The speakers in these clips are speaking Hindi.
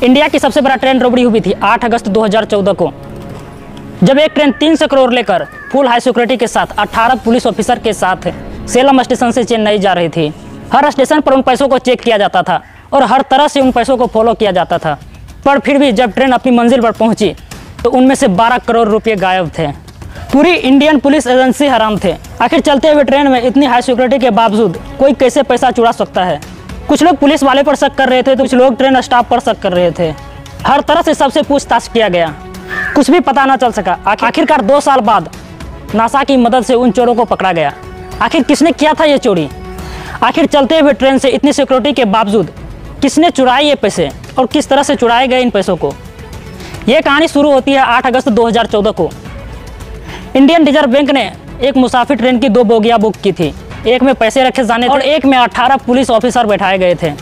इंडिया की सबसे बड़ा ट्रेन रॉबरी हुई थी 8 अगस्त 2014 को, जब एक ट्रेन 300 करोड़ लेकर फुल हाई सिक्योरिटी के साथ 18 पुलिस ऑफिसर के साथ सेलम स्टेशन से चेन्नई जा रही थी। हर स्टेशन पर उन पैसों को चेक किया जाता था और हर तरह से उन पैसों को फॉलो किया जाता था, पर फिर भी जब ट्रेन अपनी मंजिल पर पहुंची तो उनमें से 12 करोड़ रुपये गायब थे। पूरी इंडियन पुलिस एजेंसी हैरान थे। आखिर चलते हुए ट्रेन में इतनी हाई सिक्योरिटी के बावजूद कोई कैसे पैसा चुरा सकता है। कुछ लोग पुलिस वाले पर शक कर रहे थे तो कुछ लोग ट्रेन स्टाफ पर शक कर रहे थे। हर तरह से सबसे पूछताछ किया गया, कुछ भी पता न चल सका। आखिरकार 2 साल बाद नासा की मदद से उन चोरों को पकड़ा गया। आखिर किसने किया था ये चोरी? आखिर चलते हुए ट्रेन से इतनी सिक्योरिटी के बावजूद किसने चुराए ये पैसे और किस तरह से चुराए गए इन पैसों को? ये कहानी शुरू होती है 8 अगस्त 2014 को। इंडियन रिजर्व बैंक ने एक मुसाफिर ट्रेन की 2 बोगियां बुक की थी। एक में पैसे रखे जाने थे और एक में 18 पुलिस ऑफिसर बैठाए गए थे।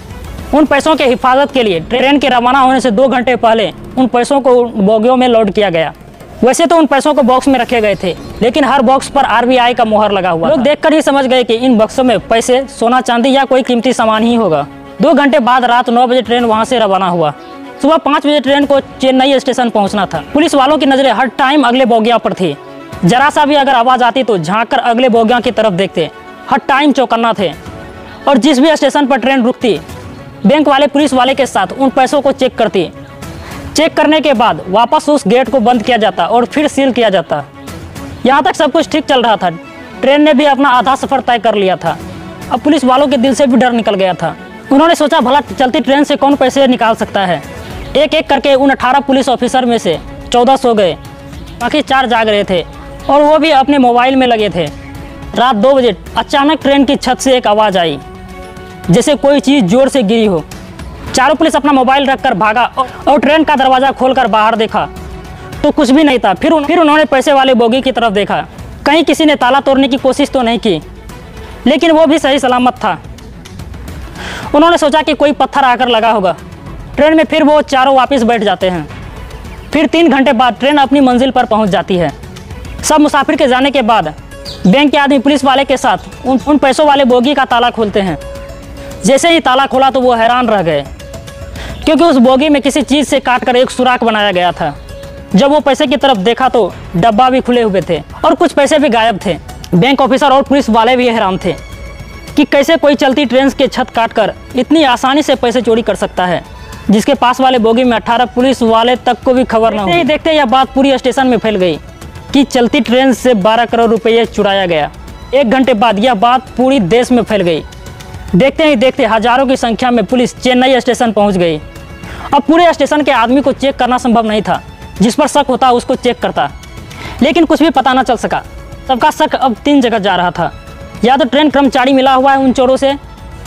उन पैसों के हिफाजत के लिए ट्रेन के रवाना होने से 2 घंटे पहले उन पैसों को बोगियों में लोड किया गया। वैसे तो उन पैसों को बॉक्स में रखे गए थे, लेकिन हर बॉक्स पर RBI का मोहर लगा हुआ। लोग देखकर ही समझ गए कि इन बक्सों में पैसे, सोना चांदी या कोई कीमती सामान ही होगा। 2 घंटे बाद रात 9 बजे ट्रेन वहां से रवाना हुआ। सुबह 5 बजे ट्रेन को चेन्नई स्टेशन पहुंचना था। पुलिस वालों की नजरें हर टाइम अगले बोगिया पर थी। जरा सा भी अगर आवाज आती तो झांक कर अगले बोगिया की तरफ देखते। हर टाइम चौकन्ना थे और जिस भी स्टेशन पर ट्रेन रुकती, बैंक वाले पुलिस वाले के साथ उन पैसों को चेक करती। चेक करने के बाद वापस उस गेट को बंद किया जाता और फिर सील किया जाता। यहाँ तक सब कुछ ठीक चल रहा था। ट्रेन ने भी अपना आधा सफर तय कर लिया था। अब पुलिस वालों के दिल से भी डर निकल गया था। उन्होंने सोचा भला चलती ट्रेन से कौन पैसे निकाल सकता है। एक एक करके उन 18 पुलिस ऑफिसर में से 14 सो गए, बाकी 4 जाग रहे थे और वो भी अपने मोबाइल में लगे थे। रात 2 बजे अचानक ट्रेन की छत से एक आवाज़ आई, जैसे कोई चीज़ जोर से गिरी हो। चारों पुलिस अपना मोबाइल रखकर भागा और ट्रेन का दरवाज़ा खोलकर बाहर देखा तो कुछ भी नहीं था। फिर उन्होंने पैसे वाले बोगी की तरफ देखा। कहीं किसी ने ताला तोड़ने की कोशिश तो नहीं की, लेकिन वो भी सही सलामत था। उन्होंने सोचा कि कोई पत्थर आकर लगा होगा। ट्रेन में फिर वो चारों वापस बैठ जाते हैं। फिर 3 घंटे बाद ट्रेन अपनी मंजिल पर पहुंच जाती है। सब मुसाफिर के जाने के बाद बैंक के आदमी पुलिस वाले के साथ उन पैसों वाले बोगी का ताला खोलते हैं। जैसे ही ताला खोला तो वो हैरान रह गए, क्योंकि उस बोगी में किसी चीज़ से काटकर एक सुराख बनाया गया था। जब वो पैसे की तरफ देखा तो डब्बा भी खुले हुए थे और कुछ पैसे भी गायब थे। बैंक ऑफिसर और पुलिस वाले भी हैरान थे कि कैसे कोई चलती ट्रेन के छत काटकर इतनी आसानी से पैसे चोरी कर सकता है, जिसके पास वाले बोगी में 18 पुलिस वाले तक को भी खबर न हो। देखते यह बात पूरी स्टेशन में फैल गई कि चलती ट्रेन से 12 करोड़ रुपये चुराया गया। 1 घंटे बाद यह बात पूरी देश में फैल गई। देखते ही देखते हजारों की संख्या में पुलिस चेन्नई स्टेशन पहुंच गई। अब पूरे स्टेशन के आदमी को चेक करना संभव नहीं था। जिस पर शक होता उसको चेक करता, लेकिन कुछ भी पता न चल सका। सबका शक अब 3 जगह जा रहा था। या तो ट्रेन कर्मचारी मिला हुआ है उन चोरों से,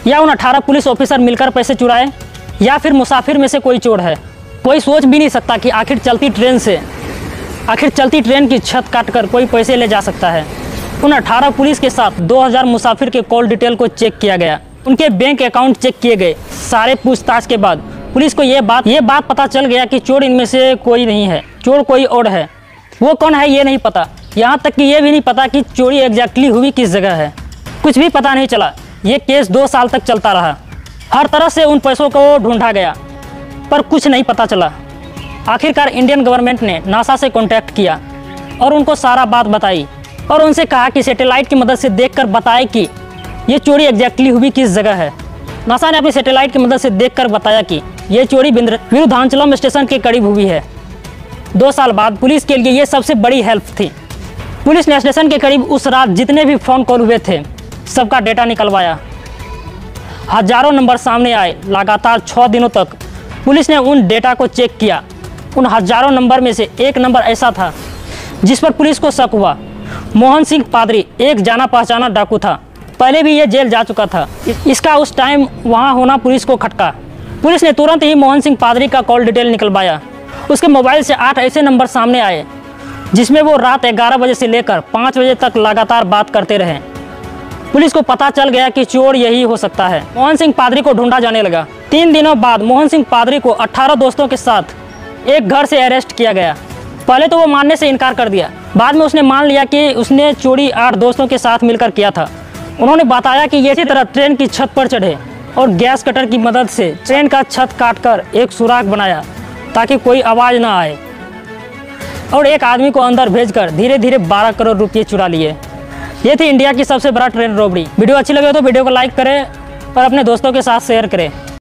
या उन 18 पुलिस ऑफिसर मिलकर पैसे चुराए, या फिर मुसाफिर में से कोई चोर है। कोई सोच भी नहीं सकता कि आखिर चलती ट्रेन की छत काटकर कोई पैसे ले जा सकता है। उन 18 पुलिस के साथ 2000 मुसाफिर के कॉल डिटेल को चेक किया गया। उनके बैंक अकाउंट चेक किए गए। सारे पूछताछ के बाद पुलिस को ये बात पता चल गया कि चोर इनमें से कोई नहीं है, चोर कोई और है। वो कौन है ये नहीं पता। यहाँ तक कि ये भी नहीं पता कि चोरी एग्जैक्टली हुई किस जगह है। कुछ भी पता नहीं चला। ये केस 2 साल तक चलता रहा। हर तरह से उन पैसों को ढूंढा गया, पर कुछ नहीं पता चला। आखिरकार इंडियन गवर्नमेंट ने नासा से कॉन्टैक्ट किया और उनको सारा बात बताई और उनसे कहा कि सैटेलाइट की मदद से देखकर बताए कि ये चोरी एग्जैक्टली हुई किस जगह है। नासा ने अपनी सैटेलाइट की मदद से देखकर बताया कि ये चोरी विरुधाचलम स्टेशन के करीब हुई है। 2 साल बाद पुलिस के लिए ये सबसे बड़ी हेल्प थी। पुलिस ने स्टेशन के करीब उस रात जितने भी फ़ोन कॉल हुए थे सबका डेटा निकलवाया। हजारों नंबर सामने आए। लगातार 6 दिनों तक पुलिस ने उन डेटा को चेक किया। उन हजारों नंबर में से एक नंबर ऐसा था जिस पर पुलिस को शक हुआ। मोहन सिंह पादरी एक जाना पहचाना डाकू था। पहले भी ये जेल जा चुका था। इसका उस टाइम वहाँ होना पुलिस को खटका। पुलिस ने तुरंत ही मोहन सिंह पादरी का कॉल डिटेल निकलवाया। उसके मोबाइल से 8 ऐसे नंबर सामने आए जिसमें वो रात 11 बजे से लेकर 5 बजे तक लगातार बात करते रहे। पुलिस को पता चल गया कि चोर यही हो सकता है। मोहन सिंह पादरी को ढूंढा जाने लगा। 3 दिनों बाद मोहन सिंह पादरी को 18 दोस्तों के साथ एक घर से अरेस्ट किया गया। पहले तो वो मानने से इनकार कर दिया, बाद में उसने मान लिया कि उसने चोरी 8 दोस्तों के साथ मिलकर किया था। उन्होंने बताया कि ये इसी तरह ट्रेन की छत पर चढ़े और गैस कटर की मदद से ट्रेन का छत काटकर एक सुराख बनाया ताकि कोई आवाज़ ना आए और एक आदमी को अंदर भेजकर धीरे धीरे 12 करोड़ रुपये चुरा लिए। ये थी इंडिया की सबसे बड़ा ट्रेन रॉबरी। वीडियो अच्छी लगे तो वीडियो को लाइक करें और अपने दोस्तों के साथ शेयर करें।